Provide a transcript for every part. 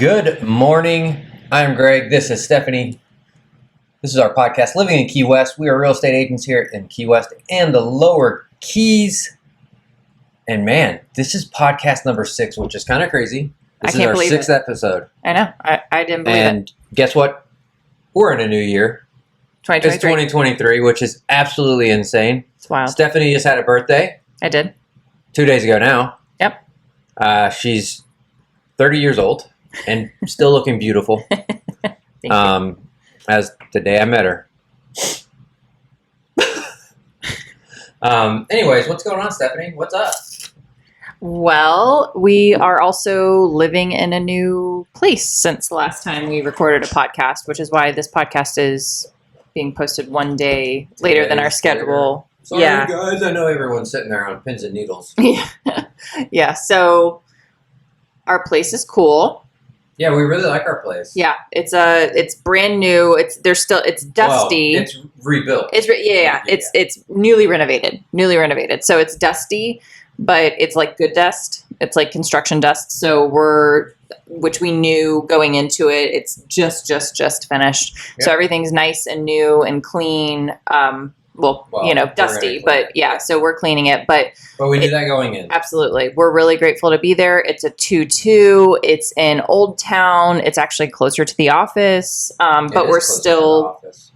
Good morning. I'm Greg. This is Stephanie. This is our podcast, Living in Key West. We are real estate agents here in Key West and the Lower Keys. And man, this is podcast number 6, which is kind of crazy. This is our 6th episode. I know. I didn't believe it. And guess what? We're in a new year. 2023. It's 2023, which is absolutely insane. It's wild. Stephanie just had a birthday. I did. 2 days ago now. Yep. She's 30 years old and still looking beautiful. As the day I met her. Anyways, what's going on, Stephanie? What's up? Well, we are also living in a new place since the last time we recorded a podcast, which is why this podcast is being posted one day later than our schedule. Sorry, guys. I know everyone's sitting there on pins and needles. Yeah. So our place is cool. Yeah, we really like our place. Yeah, it's brand new. It's dusty. Well, it's rebuilt. It's newly renovated. So it's dusty, but it's like good dust. It's like construction dust. So which we knew going into it. It's just finished. Yep. So everything's nice and new and clean. Dusty, but yeah, so we're cleaning it. But we knew that going in. Absolutely. We're really grateful to be there. It's a 2-2. It's in Old Town. It's actually closer to the office. But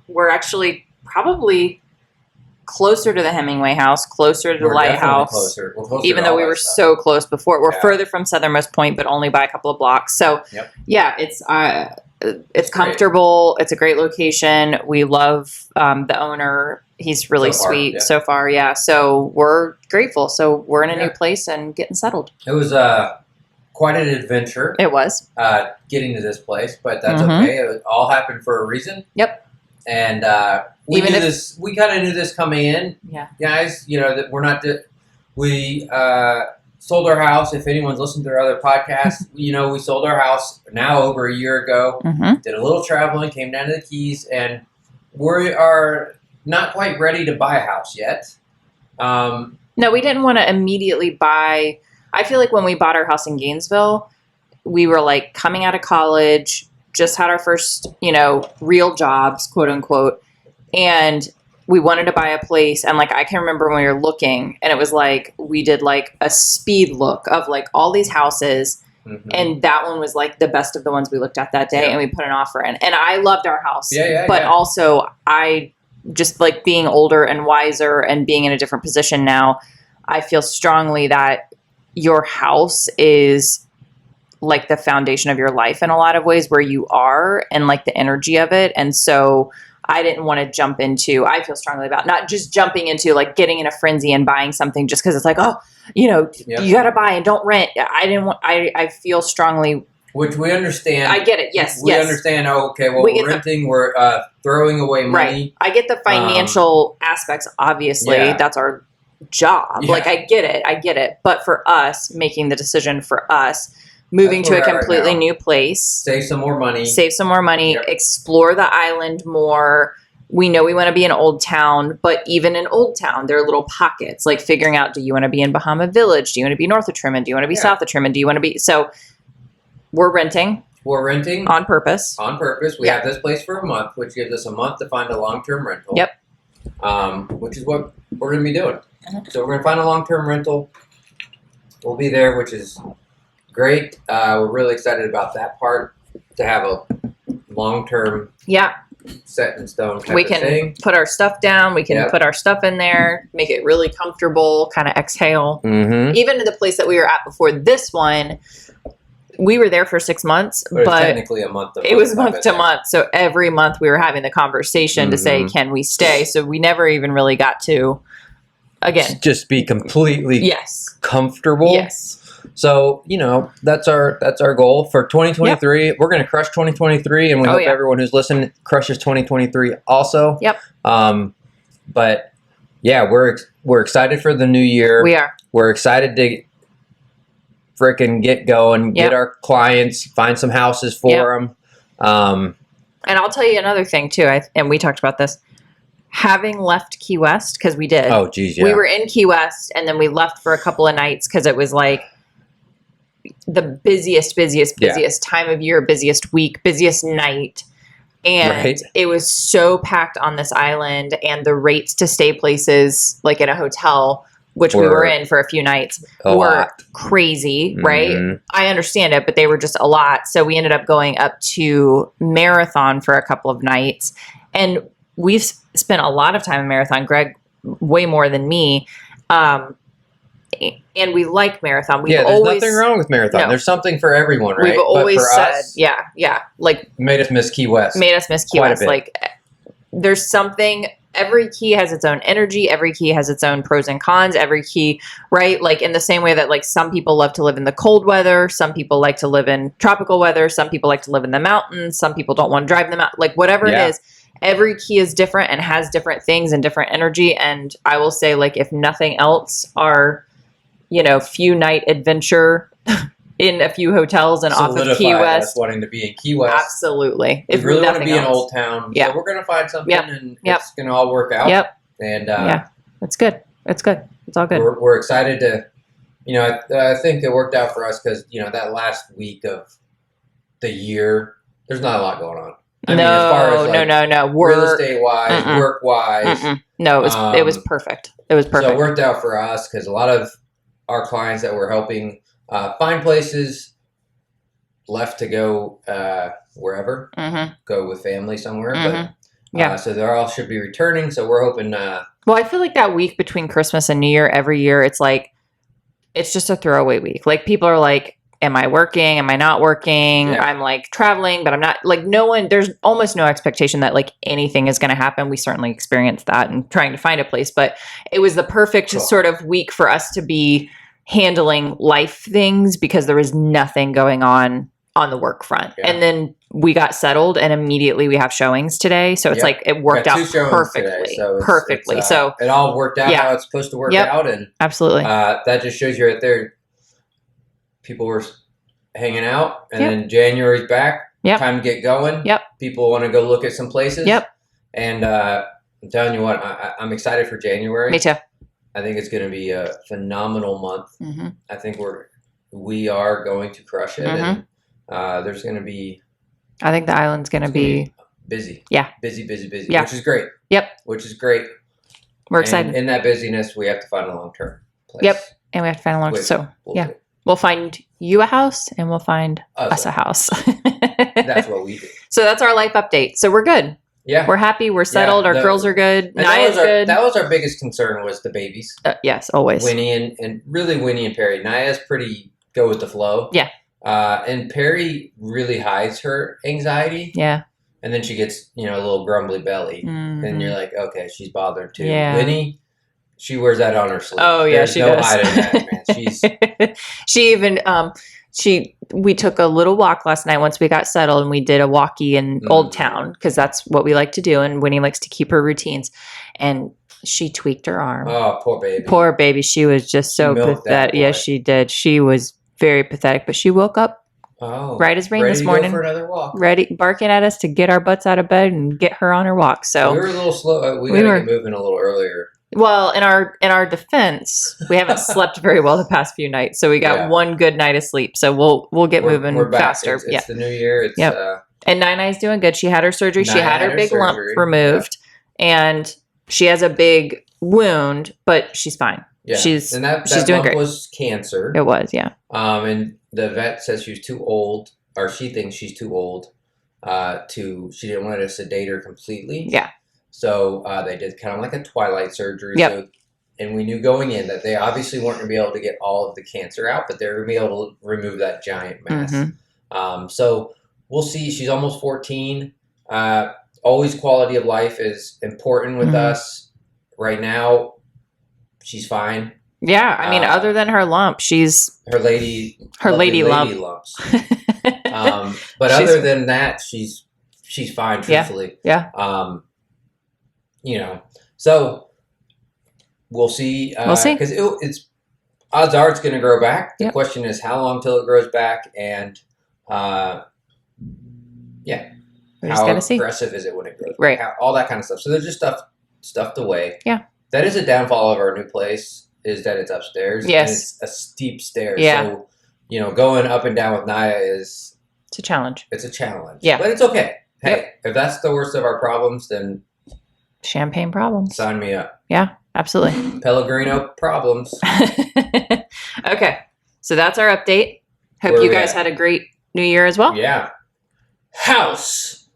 we're actually probably closer to the Hemingway House, closer to the Lighthouse. Closer. We're closer even though we were so close before. We're further from Southernmost Point, but only by a couple of blocks. So yeah, it's comfortable. Great. It's a great location. We love the owner. He's really sweet so far. Yeah. So we're grateful. So we're in a new place and getting settled. It was quite an adventure. It was. Getting to this place, but that's okay. It all happened for a reason. Yep. And we kind of knew this coming in. Yeah. Guys, that we're not, we sold our house. If anyone's listened to our other podcasts, we sold our house now over a year ago. Mm-hmm. Did a little traveling, came down to the Keys, and we are not quite ready to buy a house yet. No, we didn't want to immediately buy. I feel like when we bought our house in Gainesville, we were like coming out of college, just had our first, real jobs, quote unquote. And we wanted to buy a place. And like, I can remember when we were looking and it was like, we did like a speed look of like all these houses. Mm-hmm. And that one was like the best of the ones we looked at that day. And we put an offer in, and I loved our house, but also I just like being older and wiser and being in a different position now, I feel strongly that your house is like the foundation of your life in a lot of ways, where you are and like the energy of it. And so I didn't want to jump into, I feel strongly about not just jumping into like getting in a frenzy and buying something just because it's like, you got to buy and don't rent. I feel strongly. Which we understand. I get it. Yes. We understand. Oh, okay. Well, we're renting. We're throwing away money. Right. I get the financial aspects. Obviously, that's our job. Yeah. Like I get it. But for us, making the decision for us, moving to a completely new place, save some more money, explore the island more. We know we want to be in Old Town, but even in Old Town, there are little pockets. Like figuring out: do you want to be in Bahama Village? Do you want to be north of Trimond? Do you want to be south of Trimond? Do you want to be so? We're renting on purpose. We have this place for a month, which gives us a month to find a long-term rental. Yep. Which is what we're going to be doing. So we're going to find a long-term rental. We'll be there, which is great. We're really excited about that part, to have a long-term set in stone type we of can thing. Put our stuff down. We can put our stuff in there, make it really comfortable, kind of exhale. Mm-hmm. Even in the place that we were at before this one, we were there for 6 months, but technically a month. It was month to month. So every month we were having the conversation to say, can we stay? So we never even really got to, again, just be completely comfortable. Yes. So, that's our goal for 2023. Yep. We're going to crush 2023, and we hope everyone who's listening crushes 2023 also. Yep. But yeah, we're excited for the new year. We are. We're excited to freaking get going, get our clients, find some houses for them. And I'll tell you another thing too. And we talked about this. Having left Key West, because we did. Oh, geez, yeah. We were in Key West, and then we left for a couple of nights because it was like, the busiest time of year, busiest week, busiest night. And it was so packed on this island, and the rates to stay places like in a hotel, which we were in for a few nights, were crazy, right? I understand it, but they were just a lot. So we ended up going up to Marathon for a couple of nights, and we've spent a lot of time in Marathon, Greg, way more than me. And we like Marathon. There's nothing wrong with Marathon. No. There's something for everyone, right? We've always said, like made us miss Key West. Like there's something. Every key has its own energy. Every key has its own pros and cons. Every key, right? Like in the same way that like some people love to live in the cold weather, some people like to live in tropical weather, some people like to live in the mountains, some people don't want to drive them out. Like whatever it is. Every key is different and has different things and different energy. And I will say, like, if nothing else, our few night adventure in a few hotels and off of Key West. Wanting to be in Key West. Absolutely. We really want to be in Old Town. So we're going to find something and it's going to all work out. And it's good. It's good. It's all good. We're excited to, I think it worked out for us because, that last week of the year, there's not a lot going on. I mean, as far as no. Real estate wise, work wise. No, it was perfect. It was perfect. So it worked out for us because a lot of our clients that we're helping find places left to go wherever, go with family somewhere. But so they all should be returning. So we're hoping. Well, I feel like that week between Christmas and New Year every year, it's just a throwaway week. Like people are like, am I working? Am I not working? I'm like traveling, but I'm not. Like there's almost no expectation that like anything is going to happen. We certainly experienced that and trying to find a place, but it was the perfect sort of week for us to be handling life things because there was nothing going on the work front. And then we got settled and immediately we have showings today. So it's like it worked out perfectly. So perfectly. So it all worked out how it's supposed to work out. And absolutely. That just shows you right there. People were hanging out, and then January's back. Time to get going. People want to go look at some places. And I'm telling you what, I'm excited for January. Me too. I think it's going to be a phenomenal month. I think we are going to crush it, and there's going to be. I think the island's going to be busy. Busy. Which is great. Which is great. We're excited. In that busyness, we have to find a long-term place. And we have to find a long-term. So we'll find you a house and we'll find us a house. That's what we do. So that's our life update. So we're good. We're happy. We're settled. Our girls are good. Naya's good. That was our biggest concern was the babies. Yes, always. Winnie and Perry. Naya's pretty go with the flow. And Perry really hides her anxiety. And then she gets, a little grumbly belly. And you're like, okay, she's bothered too. Winnie, she wears that on her sleeve. Oh yeah, she does. Hiding that, man. She even we took a little walk last night once we got settled, and we did a walkie in Old Town because that's what we like to do, and Winnie likes to keep her routines. And she tweaked her arm. Oh, poor baby. Poor baby. She was just so pathetic. Yes, she did. She was very pathetic, but she woke up right as rain this morning. Ready to go for another walk. Ready, barking at us to get our butts out of bed and get her on her walk. So we were a little slow. We gotta get moving a little earlier. Well, in our defense, we haven't slept very well the past few nights, so we got one good night of sleep. So we'll get moving faster. It's the new year. And Nai's doing good. She had her surgery. She had her big lump removed, and she has a big wound, but she's fine. She's doing great. Was cancer. It was, and the vet says she's too old, or she thinks she's too old. She didn't want to sedate her completely. So they did kind of like a twilight surgery. So, and we knew going in that they obviously weren't going to be able to get all of the cancer out, but they were going to be able to remove that giant mass. So we'll see. She's almost 14. Always quality of life is important with us. Right now, she's fine. I mean, other than her lump, she's her lady lumps. But other than that, she's fine. Truthfully, So we'll see. We'll see because it's odds are it's going to grow back. The question is how long till it grows back, and how aggressive is it when it grows? Right, all that kind of stuff. So there's just stuff to weigh. That is a downfall of our new place. Is that it's upstairs. Yes, and it's a steep stairs. Yeah. So going up and down with Naya it's a challenge. It's a challenge. Yeah. But it's okay. Hey, if that's the worst of our problems, then champagne problems. Sign me up. Yeah, absolutely. Pellegrino problems. Okay. So that's our update. Hope you guys had a great New Year as well. Yeah. House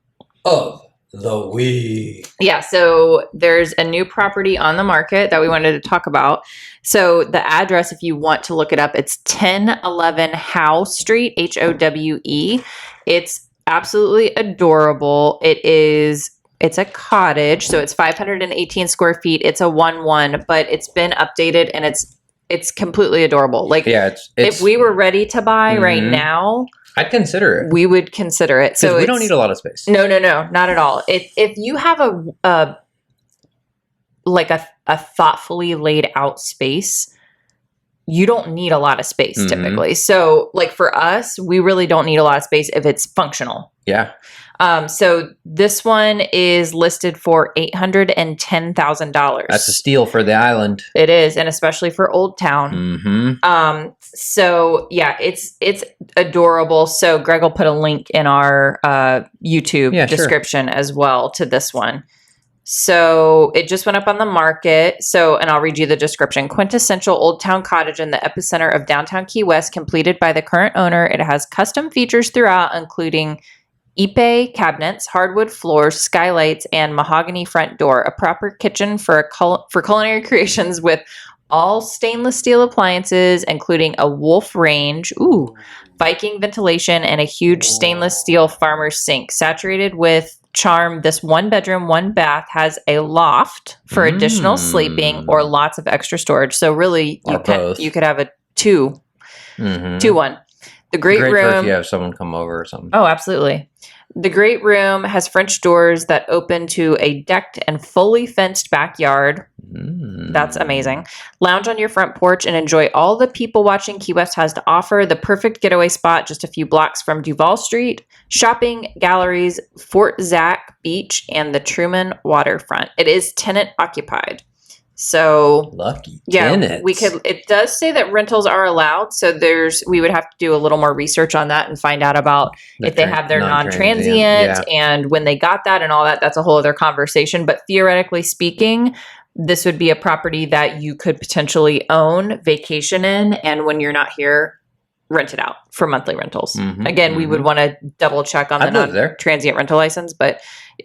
of the Week. Yeah, so there's a new property on the market that we wanted to talk about. So the address, if you want to look it up, it's 1011 Howe Street, Howe. It's absolutely adorable. It's a cottage, so it's 518 square feet. It's a 1-1, but it's been updated and it's completely adorable. Like, if we were ready to buy right now, I'd consider it. We would consider it. So we don't need a lot of space. No, not at all. If you have a thoughtfully laid out space, you don't need a lot of space typically. So like for us, we really don't need a lot of space if it's functional. Yeah. So this one is listed for $810,000. That's a steal for the island. It is, and especially for Old Town. So yeah, it's adorable. So Greg will put a link in our YouTube description as well to this one. So it just went up on the market. So, and I'll read you the description. Quintessential Old Town cottage in the epicenter of downtown Key West, completed by the current owner. It has custom features throughout, including Ipe cabinets, hardwood floors, skylights, and mahogany front door. A proper kitchen for culinary creations with all stainless steel appliances, including a Wolf range, Viking ventilation, and a huge stainless steel farmer's sink. Saturated with charm, this 1-bedroom, 1-bath has a loft for additional sleeping or lots of extra storage. So really, you could have a 2-1. The great room. For if you have someone come over or something. Oh, absolutely. The great room has French doors that open to a decked and fully fenced backyard. That's amazing. Lounge on your front porch and enjoy all the people watching Key West has to offer. The perfect getaway spot just a few blocks from Duval Street. Shopping, galleries, Fort Zach Beach, and the Truman Waterfront. It is tenant occupied. So lucky tenants. It does say that rentals are allowed. So we would have to do a little more research on that and find out about if they have their non-transient and when they got that and all that. That's a whole other conversation. But theoretically speaking, this would be a property that you could potentially own, vacation in, and when you're not here, rent it out for monthly rentals. Again, we would want to double check on the non-transient rental license, but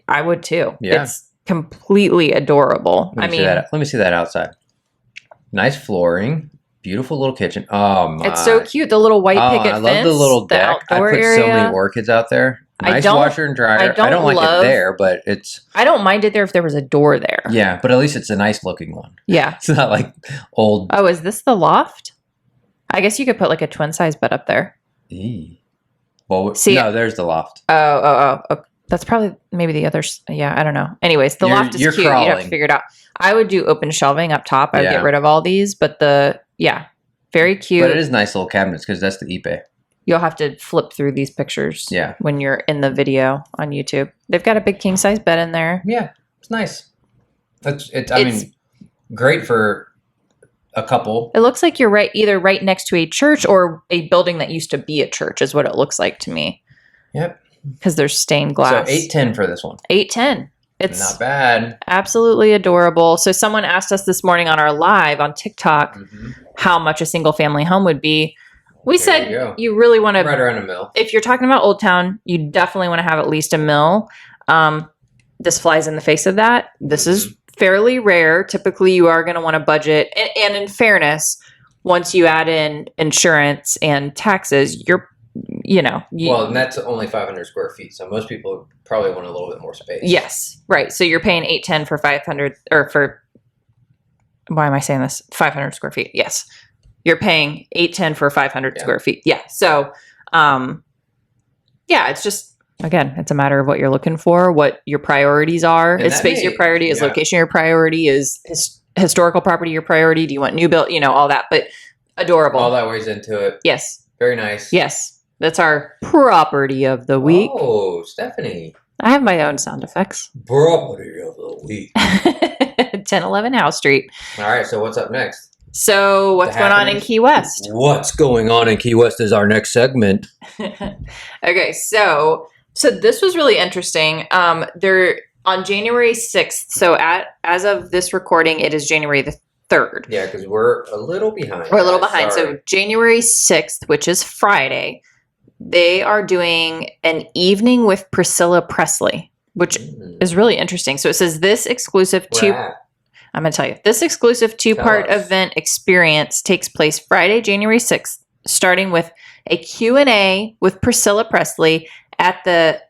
I would too. Yeah. It's completely adorable. Let me see that outside. Nice flooring, beautiful little kitchen. Oh my! It's so cute. The little white picket fence. I love the little deck. I put so many orchids out there. Nice washer and dryer. I don't like it there, but I don't mind it there if there was a door there. Yeah, but at least it's a nice looking one. Yeah, it's not like old. Oh, is this the loft? I guess you could put like a twin size bed up there. Well, no, there's the loft. Oh. That's probably maybe the others. Yeah, I don't know. Anyways, the loft is cute. Crawling. You have to figure it out. I would do open shelving up top. I would get rid of all these, but very cute. But it is nice little cabinets because that's the Ipe. You'll have to flip through these pictures when you're in the video on YouTube. They've got a big king size bed in there. Yeah, it's nice. I mean, great for a couple. It looks like you're either right next to a church or a building that used to be a church is what it looks like to me. Yep. Because there's stained glass. So $810 for this one. $810. It's not bad. Absolutely adorable. So someone asked us this morning on our live on TikTok how much a single family home would be. We said you really want to right around $1 million. If you're talking about Old Town, you definitely want to have at least $1 million. This flies in the face of that. This is fairly rare. Typically, you are going to want to budget. And in fairness, once you add in insurance and taxes, well, and that's only 500 square feet. So most people probably want a little bit more space. Yes. Right. So you're paying $810 for 500 or for, why am I saying this? 500 square feet. Yes. You're paying $810 for 500 square feet. Yeah. So, it's just, again, it's a matter of what you're looking for, what your priorities are. Is space your priority? Is location your priority? Is historical property your priority? Do you want new build? All that, but adorable. All that weighs into it. Yes. Very nice. Yes. That's our property of the week. Oh, Stephanie. I have my own sound effects. Property of the week. 1011 Howe Street. All right, so what's up next? So what's going on in Key West? What's going on in Key West is our next segment. Okay, so this was really interesting. They're on January 6th. So as of this recording, it is January the 3rd. Yeah, because we're a little behind. We're a little behind. Sorry. So January 6th, which is Friday, they are doing an evening with Priscilla Presley, which is really interesting. So it says this exclusive I'm going to tell you. This exclusive two-part event experience takes place Friday, January 6th, starting with a Q&A with Priscilla Presley at the,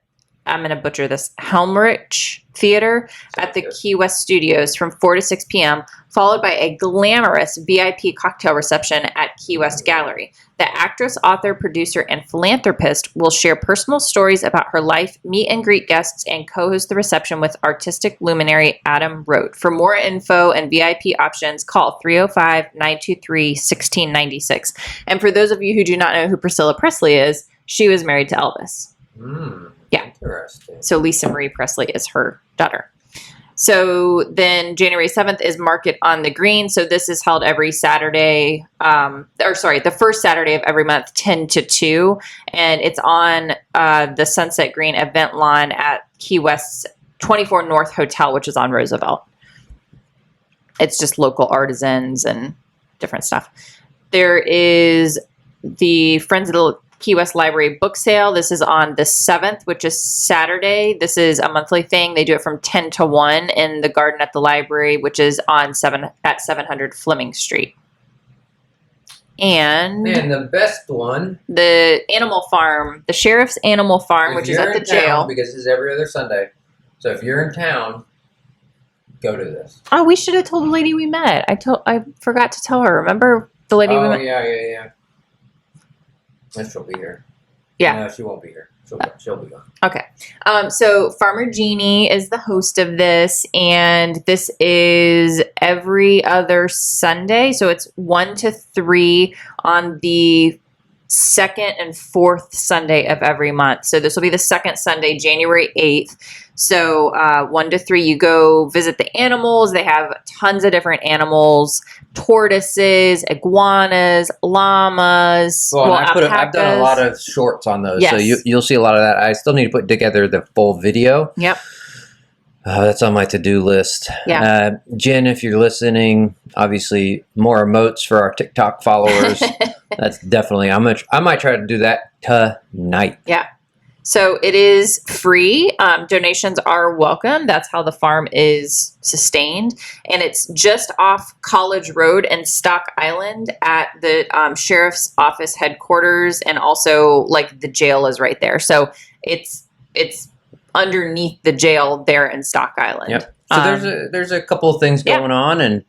I'm going to butcher this, Helmrich Theater at the Key West Studios from 4 to 6 p.m., followed by a glamorous VIP cocktail reception at Key West Gallery. The actress, author, producer, and philanthropist will share personal stories about her life, meet and greet guests, and co-host the reception with artistic luminary Adam Roat. For more info and VIP options, call 305-923-1696. And for those of you who do not know who Priscilla Presley is, she was married to Elvis. Yeah. Interesting. So Lisa Marie Presley is her daughter. So then January 7th is Market on the Green. So this is held every Saturday, the first Saturday of every month, 10 to 2. And it's on the Sunset Green event lawn at Key West's 24 North Hotel, which is on Roosevelt. It's just local artisans and different stuff. There is the Friends of the Key West Library book sale. This is on the 7th, which is Saturday. This is a monthly thing. They do it from 10 to 1 in the garden at the library, which is at 700 Fleming Street. And the best one, the Animal Farm, the Sheriff's Animal Farm, which is at the jail. Because it's every other Sunday. So if you're in town, go to this. Oh, we should have told the lady we met. I forgot to tell her. Remember the lady we met? Oh, yeah. And she'll be here. Yeah. No, she won't be here. She'll be gone. Okay. So Farmer Jeannie is the host of this, and this is every other Sunday. So it's 1 to 3 on the second and fourth Sunday of every month. So this will be the second Sunday, January 8th. So 1 to 3, you go visit the animals. They have tons of different animals, tortoises, iguanas, llamas. Well, I've done a lot of shorts on those. Yes. So you'll see a lot of that. I still need to put together the full video. Yep. That's on my to-do list. Yeah. Jen, if you're listening, obviously more emotes for our TikTok followers. That's definitely, I might try to do that tonight. Yeah. So it is free. Donations are welcome. That's how the farm is sustained. And it's just off College Road and Stock Island at the sheriff's office headquarters. And also like the jail is right there. So it's underneath the jail there in Stock Island. Yep. So there's a couple of things going on, and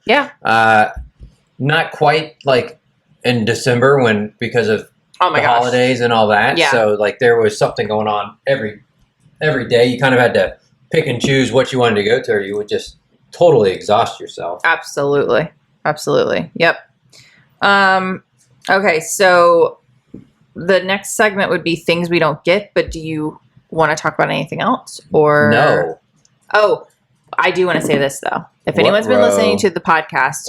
not quite like in December because of the holidays and all that. Yeah. So like there was something going on every day. You kind of had to pick and choose what you wanted to go to, or you would just totally exhaust yourself. Absolutely. Yep. Okay. So the next segment would be things we don't get, but do you want to talk about anything else or no? Oh, I do want to say this though. If anyone's been listening to the podcast,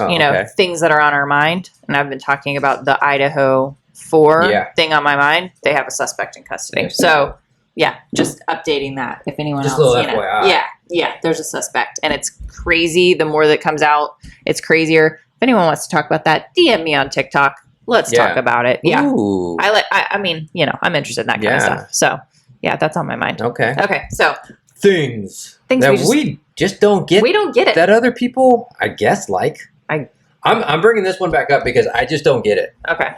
things that are on our mind, and I've been talking about the Idaho 4 thing on my mind, they have a suspect in custody. Yes. So just updating that. If anyone just else, a little FYI. There's a suspect, and it's crazy. The more that comes out, it's crazier. If anyone wants to talk about that, DM me on TikTok. Let's talk about it. Yeah. Ooh. I'm interested in that kind of stuff. So that's on my mind. Okay. So things that we just don't get. We don't get it. That other people, I guess, like. I'm bringing this one back up because I just don't get it. Okay.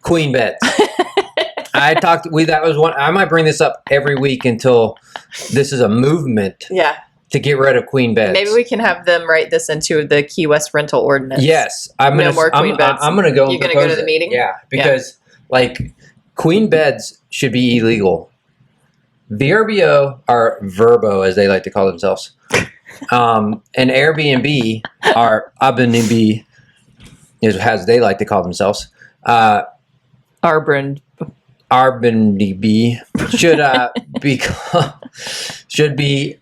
Queen beds. That was one. I might bring this up every week until this is a movement. Yeah. To get rid of queen beds. Maybe we can have them write this into the Key West rental ordinance. Yes. No more queen beds. I'm going to go. You're going to go to the meeting? Yeah. Because queen beds should be illegal. VRBO, or Verbo as they like to call themselves, and Airbnb, or Airbnb, as they like to call themselves. Airbnb should be.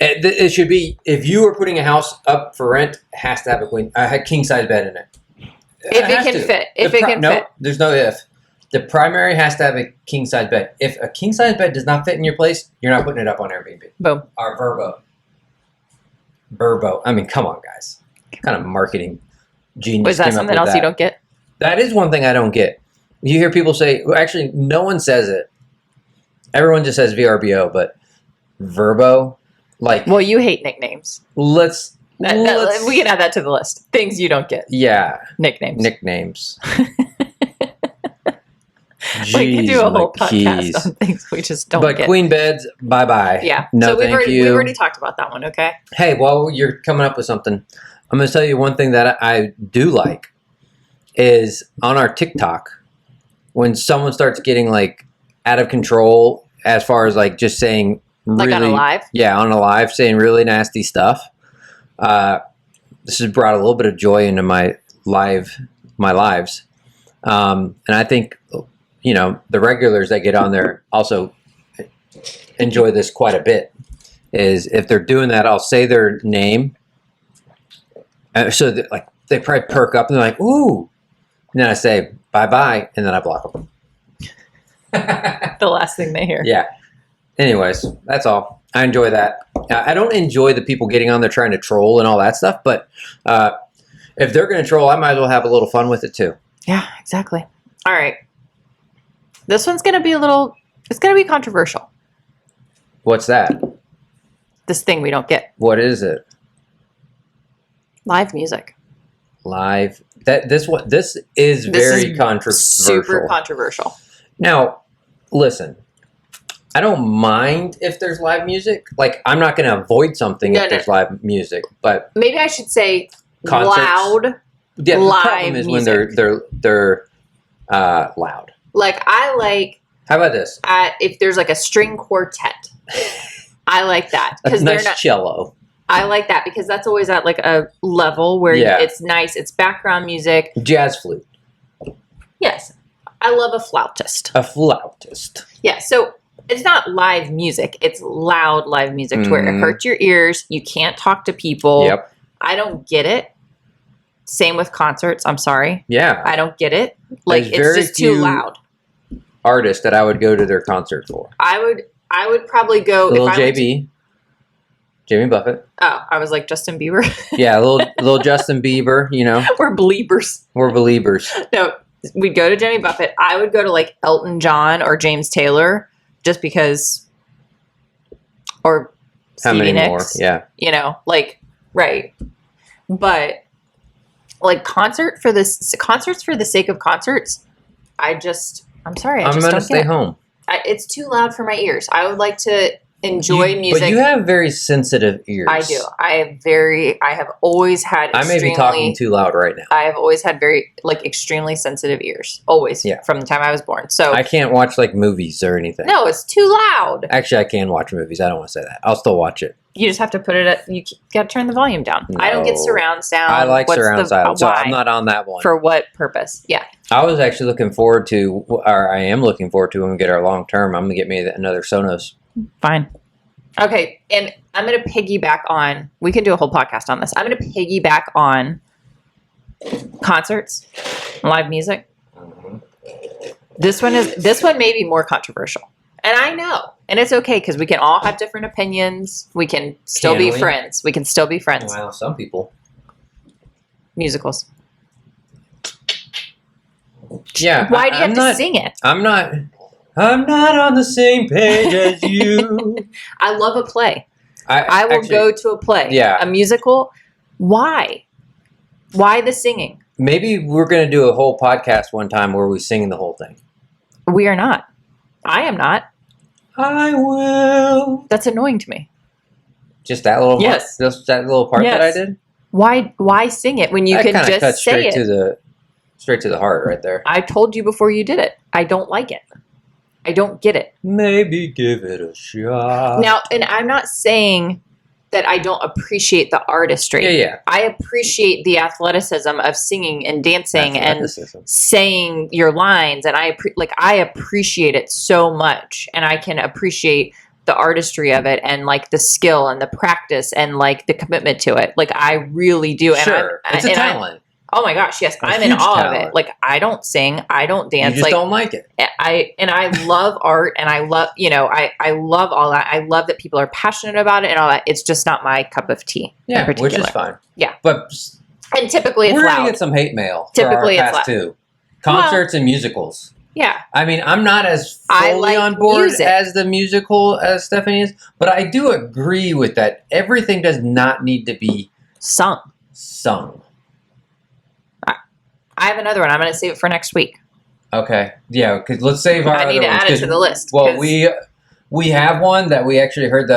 It should be, if you are putting a house up for rent, it has to have a king size bed in it. If it can fit. If it can fit. There's no if. The primary has to have a king size bed. If a king size bed does not fit in your place, you're not putting it up on Airbnb. Boom. Or Verbo. I mean, come on, guys. What kind of marketing genius? Was that something else you don't get? That is one thing I don't get. You hear people say, well, actually, no one says it. Everyone just says VRBO, but Verbo, like. Well, you hate nicknames. We can add that to the list. Things you don't get. Yeah. Nicknames. We can do a whole podcast on things we just don't get. But queen beds, bye-bye. Yeah. No, so we've already talked about that one, okay? Hey, while you're coming up with something, I'm going to tell you one thing that I do like is on our TikTok, when someone starts getting like out of control as far as like just saying really, like on a live? Yeah, on a live, saying really nasty stuff. This has brought a little bit of joy into my lives. And I think, you know, the regulars that get on there also enjoy this quite a bit. Is if they're doing that, I'll say their name. So that, like, they probably perk up and they're like, ooh. And then I say, bye-bye, and then I block them. The last thing they hear. Yeah. Anyways, that's all. I enjoy that. I don't enjoy the people getting on there trying to troll and all that stuff, but if they're going to troll, I might as well have a little fun with it too. Yeah, exactly. All right. This one's going to be it's going to be controversial. What's that? This thing we don't get. What is it? Live music. Live. This is very controversial. Super controversial. Now, listen. I don't mind if there's live music. Like, I'm not going to avoid something if there's live music, but maybe I should say concerts, loud. Yeah, the live problem is music. when they're loud. Like, I like. How about this? If there's like a string quartet, I like that because they're not cello. I like that because that's always at like a level where it's nice. It's background music. Jazz flute. Yes, I love a flautist. A flautist. Yeah, so it's not live music. It's loud live music to where it hurts your ears. You can't talk to people. Yep. I don't get it. Same with concerts. I'm sorry. Yeah. I don't get it. Like, it's just too loud. Artists that I would go to their concert for. I would probably go. Little JB. Jamie Buffett. Oh, I was like Justin Bieber. Yeah, little Justin Bieber, you know. We're believers. We're believers. No, we'd go to Jamie Buffett. I would go to like Elton John or James Taylor just because, or how Stevie many Nicks, more? Yeah. You know, like, right. But like concerts for the sake of concerts, I'm sorry. I'm going to stay home. It's too loud for my ears. I would like to enjoy music. But you have very sensitive ears. I do. I have always had I may be talking too loud right now. I have always had very, like, extremely sensitive ears. Always. Yeah. From the time I was born. So I can't watch, like, movies or anything. No, it's too loud. Actually, I can watch movies. I don't want to say that. I'll still watch it. You just have to put it you got to turn the volume down. No. I don't get surround sound. I like surround sound, so I'm not on that one. For what purpose? Yeah. I was actually looking forward to, or I am looking forward to when we get our long term. I'm going to get me another Sonos. Fine. Okay, and I'm going to piggyback on, we can do a whole podcast on this. I'm going to piggyback on concerts, live music. Mm-hmm. This one may be more controversial. And I know. And it's okay because we can all have different opinions. We can still be friends. We can still be friends. Well, some people. Musicals. Yeah. Why do you have to sing it? I'm not on the same page as you. I love a play. I will go to a play. Yeah. A musical. Why? Why the singing? Maybe we're going to do a whole podcast one time where we sing the whole thing. We are not. I am not. I will. That's annoying to me. Just that little yes. part, just that little part that I did? Why sing it when you can just cut say it? Straight to the heart right there. I told you before you did it. I don't like it. I don't get it. Maybe give it a shot. Now, and I'm not saying that I don't appreciate the artistry. Yeah. I appreciate the athleticism of singing and dancing and saying your lines, and I appreciate it so much, and I can appreciate the artistry of it and like the skill and the practice and like the commitment to it. Like I really do. Sure, it's a talent. Oh my gosh, yes, I'm in huge awe of talent. it. Like, I don't sing, I don't dance. You just don't like it. I love art, and I love, I love all that. I love that people are passionate about it and all that. It's just not my cup of tea. Yeah, which is fine. Yeah, but and typically it's we're loud. gonna get some hate mail. Typically for our it's past loud. two concerts and musicals. Yeah, I mean, I'm not as fully on board music. as the musical as Stephanie is, but I do agree with that. Everything does not need to be sung. I have another one. I'm going to save it for next week. Okay. Yeah, because let's save our I need other to ones, add it to the list. Well, we have one that we actually heard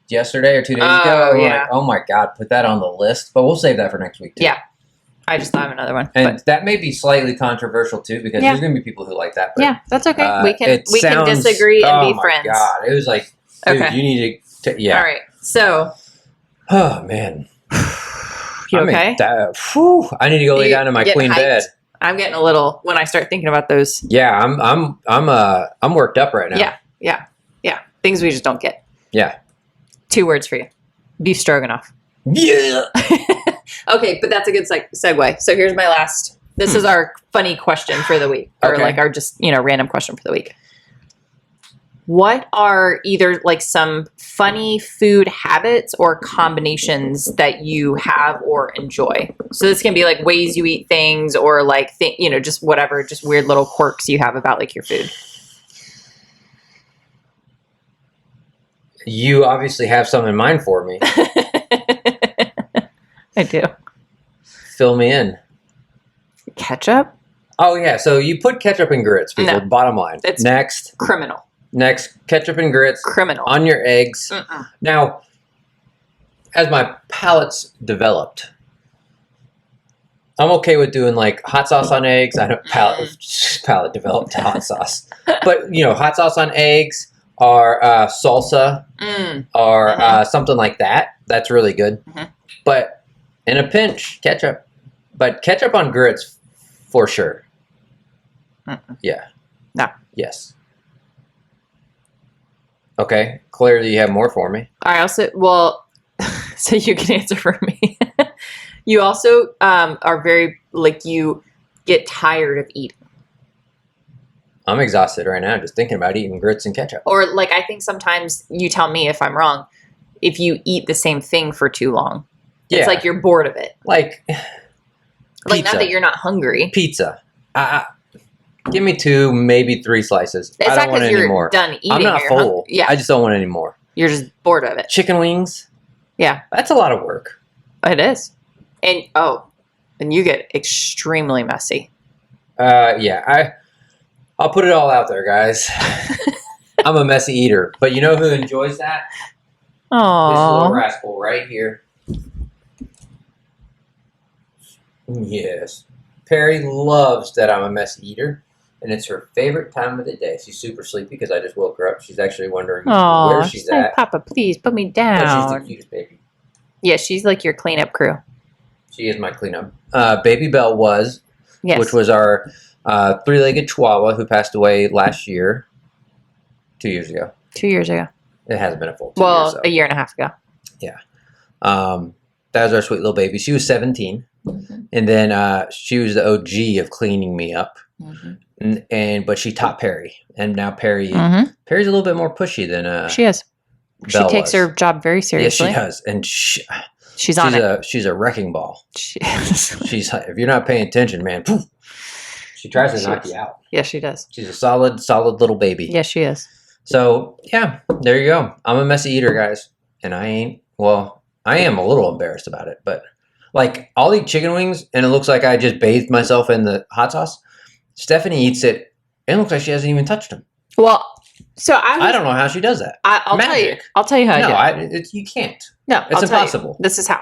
yesterday or 2 days ago. Yeah. Like, oh my God, put that on the list. But we'll save that for next week too. Yeah. I just thought of another one. And that may be slightly controversial too, because there's going to be people who like that. But, yeah, that's okay. We can disagree and be friends. Oh my God. It was like, dude, you need to, yeah. All right. So. Oh man. You okay? I need to go lay down in my queen bed. I'm getting a little when I start thinking about those. Yeah, I'm worked up right now. Yeah. Things we just don't get. Yeah. 2 words for you: beef stroganoff. Yeah. Okay, but that's a good segue. So here's my last. This is our funny question for the week, or like our just random question for the week. What are either like some funny food habits or combinations that you have or enjoy? So this can be like ways you eat things, or like just whatever, just weird little quirks you have about like your food. You obviously have some in mind for me. I do. Fill me in. Ketchup? Oh yeah, so you put ketchup in grits, people. No, bottom line. It's next. Criminal. Next, ketchup and grits. Criminal. On your eggs. Now, as my palate's developed, I'm okay with doing like hot sauce on eggs. I don't palate developed hot sauce, but hot sauce on eggs or salsa or something like that. That's really good. But in a pinch, ketchup. But ketchup on grits, for sure. Yeah. No. Yes. Okay, clearly you have more for me. I also, so you can answer for me. You also are very, like, you get tired of eating. I'm exhausted right now just thinking about eating grits and ketchup. Or, like, I think sometimes, you tell me if I'm wrong, if you eat the same thing for too long. It's like you're bored of it. Like not that you're not hungry. Pizza. Give me 2, maybe 3 slices. It's I don't want any more. Done eating. I'm not full. Yeah. I just don't want any more. You're just bored of it. Chicken wings. Yeah. That's a lot of work. It is. And you get extremely messy. Yeah. I'll put it all out there, guys. I'm a messy eater. But you know who enjoys that? Aww. This little rascal right here. Yes. Perry loves that I'm a messy eater. And it's her favorite time of the day. She's super sleepy because I just woke her up. She's actually wondering where she's at. Like, Papa, please put me down. But she's the cutest baby. Yeah, she's like your cleanup crew. She is my cleanup. Baby Belle which was our 3-legged Chihuahua who passed away last year. 2 years ago. 2 years ago. It hasn't been a full 2 years. A year and a half ago. Yeah. That was our sweet little baby. She was 17. And then she was the OG of cleaning me up. But she taught Perry. And now Perry's a little bit more pushy than she is. Belle she takes her job very seriously. Yeah, she does. And she's on it. She's a wrecking ball. She's if you're not paying attention, man, poof, she tries to knock you out. Yes, she does. She's a solid little baby. Yes, she is. So, yeah, there you go. I'm a messy eater, guys. And I am a little embarrassed about it. But, like, I'll eat chicken wings, and it looks like I just bathed myself in the hot sauce. Stephanie eats it, and it looks like she hasn't even touched them. Well, so I don't know how she does that. I'll tell you. I'll tell you how I do it. You can't. No, it's impossible. This is how.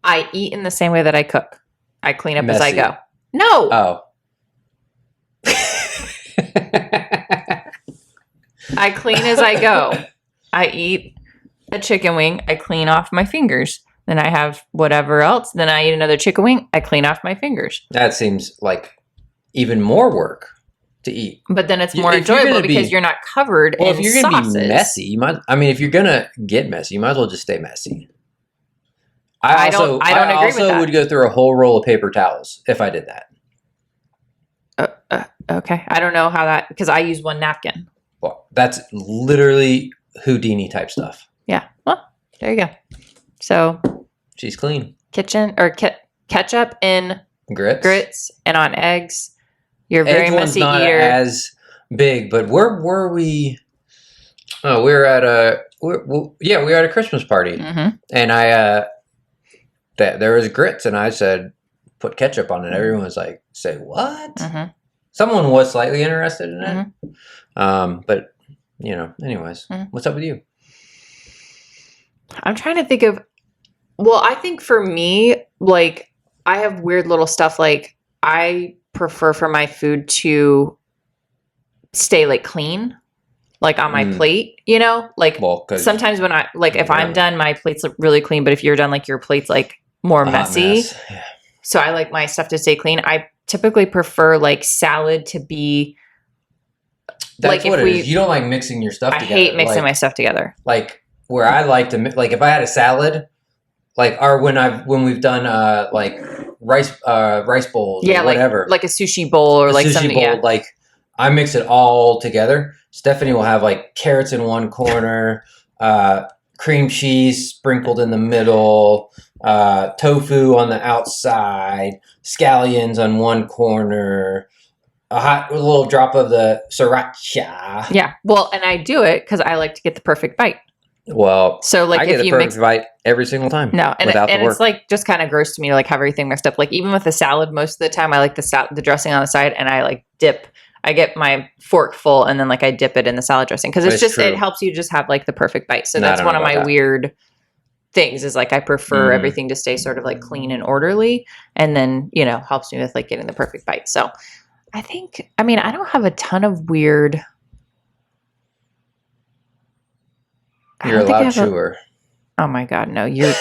I eat in the same way that I cook. I clean up as I go. No. Oh. I clean as I go. I eat a chicken wing. I clean off my fingers. Then I have whatever else. Then I eat another chicken wing. I clean off my fingers. That seems like even more work to eat. But then it's more enjoyable because you're not covered in sauces. If you're going to be messy, if you're going to get messy, you might as well just stay messy. I don't agree with that. I also would go through a whole roll of paper towels if I did that. Okay. I don't know how that, because I use one napkin. Well, that's literally Houdini type stuff. Yeah. Well, there you go. So she's clean. Ketchup in grits and on eggs. You're a very messy not eater. As big, but where were we? Oh, we were at a Christmas party, and there was grits, and I said, put ketchup on it. Everyone was like, say what? Someone was slightly interested in it. But, anyways, what's up with you? I'm trying to think of, well, I think for me, like, I have weird little stuff. Like, I prefer for my food to stay, like, clean, like, on my plate, Like, sometimes when if I'm done, my plate's really clean. But if you're done, like, your plate's, like, more messy. Yeah. So I like my stuff to stay clean. I typically prefer, like, salad to be... That's like what it is. You don't like mixing your stuff together. I hate mixing my stuff together. Like, where I like to... Like, if I had a salad... Like, or when we've done like rice bowls, or whatever, like a sushi bowl or like something. Bowl, like I mix it all together. Stephanie will have like carrots in one corner, cream cheese sprinkled in the middle, tofu on the outside, scallions on one corner, a little drop of the sriracha. Yeah, well, and I do it because I like to get the perfect bite. Well, so like I get if you perfect bite every single time. No, and it's like just kind of gross to me to like have everything mixed up. Like even with the salad, most of the time I like the dressing on the side, and I like dip. I get my fork full, and then like I dip it in the salad dressing because it helps you just have like the perfect bite. So that's one of my weird things is like I prefer everything to stay sort of like clean and orderly, and then helps me with like getting the perfect bite. So I don't have a ton of weird. You're a loud chewer. Oh my God, no! You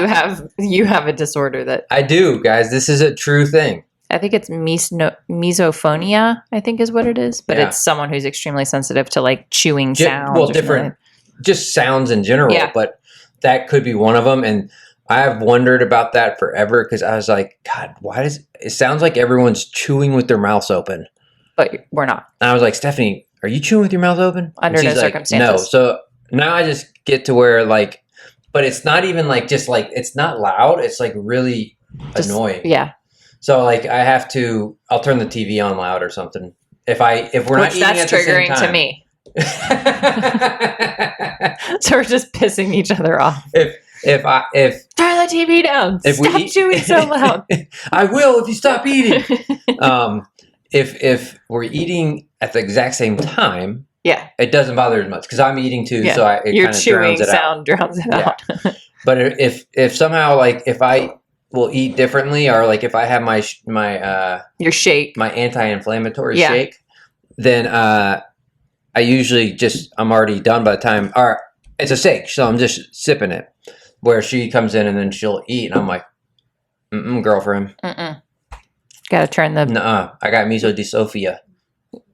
have a disorder that I do, guys. This is a true thing. I think it's misophonia. I think is what it is, but it's someone who's extremely sensitive to like chewing sounds. Well, different, just sounds in general. Yeah. But that could be one of them. And I have wondered about that forever because I was like, God, why does it sounds like everyone's chewing with their mouths open? But we're not. And I was like, Stephanie, are you chewing with your mouth open? Under no circumstances. No. So now I just get to where like, but it's not even like just like it's not loud. It's like really annoying. Yeah. So like I'll turn the TV on loud or something. If we're not eating at the same time. That's triggering to me. So we're just pissing each other off. If turn the TV down. Stop chewing so loud. I will if you stop eating. If we're eating at the exact same time. Yeah, it doesn't bother as much because I'm eating too, so your chewing sound drowns it out. But if somehow like if I will eat differently or like if I have my your shake, my anti-inflammatory shake, then I usually I'm already done by the time. Or it's a shake, so I'm just sipping it. Where she comes in and then she'll eat, and I'm like, girlfriend, got to turn the. Nuh-uh. I got misophonia.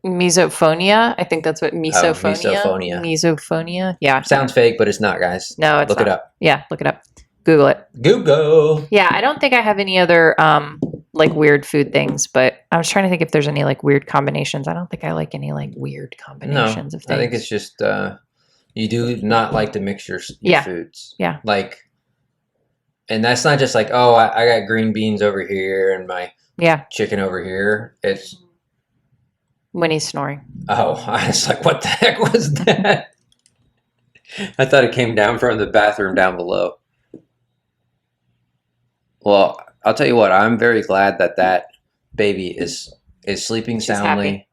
Misophonia. I think that's what misophonia. Misophonia. Yeah. Sounds fake, but it's not, guys. No, it's not. Look it up. Yeah, look it up. Google it. Google. Yeah, I don't think I have any other like weird food things, but I was trying to think if there's any like weird combinations. I don't think I like any like weird combinations of things. I think it's just you do not like to mix your foods. Yeah. Like, and that's not just like, oh, I got green beans over here and my chicken over here. It's when he's snoring. Oh, I was like, what the heck was that? I thought it came down from the bathroom down below. Well, I'll tell you what, I'm very glad that baby is sleeping soundly.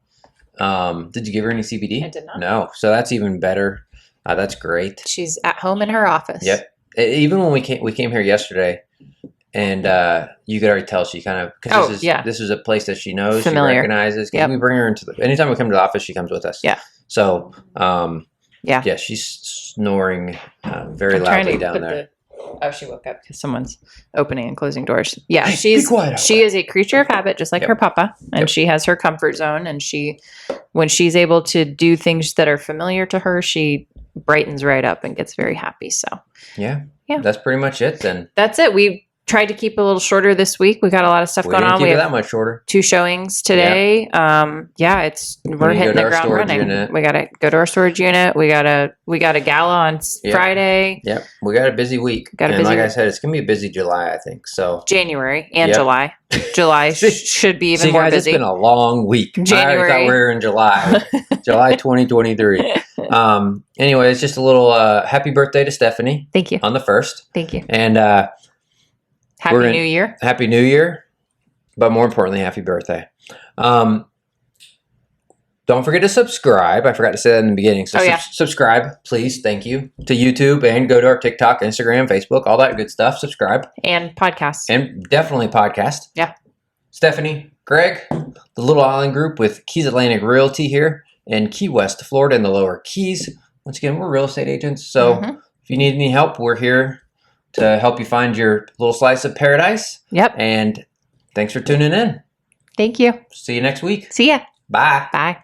Did you give her any CBD? I did not. No. So that's even better. That's great. She's at home in her office. Yep. Even when we came here yesterday, and you could already tell she kind of because this is a place that she knows, familiar. She recognizes. Yep. We bring her anytime we come to the office, she comes with us. Yeah. So she's snoring very loudly down there. She woke up because someone's opening and closing doors. Yeah, she is a creature of habit, just like her papa, and she has her comfort zone. And when she's able to do things that are familiar to her, she brightens right up and gets very happy. So Yeah. Yeah. That's pretty much it then. that's it. We tried to keep it a little shorter this week. We got a lot of stuff We going didn't on. keep We it have that much shorter. 2 showings today. We're need to hitting go to the our ground storage running. unit. We got to go to our storage unit. We got a gala on Yep. Friday, Yep. We got a busy week. Got a and busy like I week. said, it's going to be a busy July, I think. So January and Yep. July. July should be even See, more guys, busy. it's been a long week. I already January. thought we were in July. July 2023. Anyway, it's just a little happy birthday to Stephanie Thank you. on the 1st. Thank you. And Happy we're in- New Year. Happy New Year. But more importantly, happy birthday. Don't forget to subscribe. I forgot to say that in the beginning. So subscribe, please. Thank you. To YouTube, and go to our TikTok, Instagram, Facebook, all that good stuff. Subscribe. And podcasts. And definitely podcast. Yeah. Stephanie, Greg, the Little Island Group with Keys Atlantic Realty here in Key West, Florida, in the Lower Keys. Once again, we're real estate agents. So if you need any help, we're here to help you find your little slice of paradise. Yep. And thanks for tuning in. Thank you. See you next week. See ya. Bye. Bye.